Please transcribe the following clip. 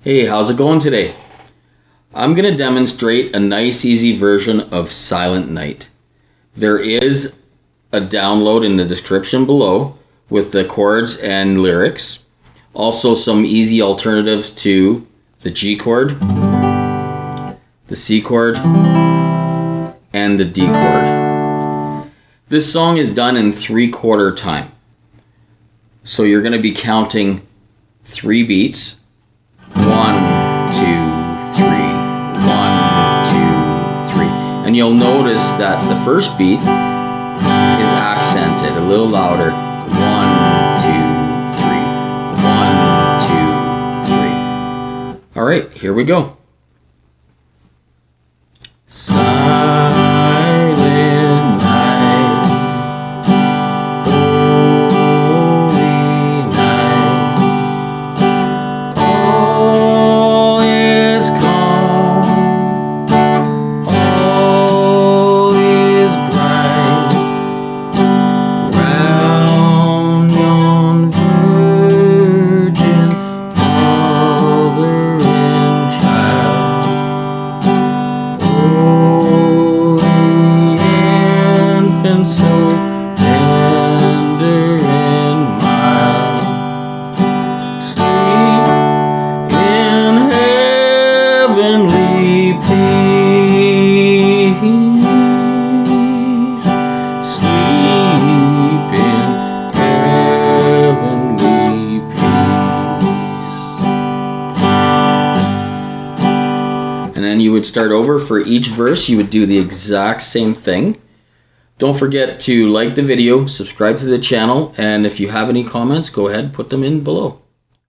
Hey, how's it going today? I'm going to demonstrate a nice easy version of Silent Night. There is a download in the description below with the chords and lyrics. Also some easy alternatives to the G chord, the C chord, and the D chord. This song is done in 3/4 time. So you're going to be counting 3 beats. 1, 2, 3, 1, 2, 3. And you'll notice that the first beat is accented a little louder. 1, 2, 3. 1, 2, 3. All right, here we go. Silent night, holy night, all is calm, all is bright, round yon virgin mother and child. So tender and mild, sleep in heavenly peace, sleep in heavenly peace. And then you would start over. For each verse you would do the exact same thing. Don't forget to like the video, subscribe to the channel, and if you have any comments, go ahead and put them in below.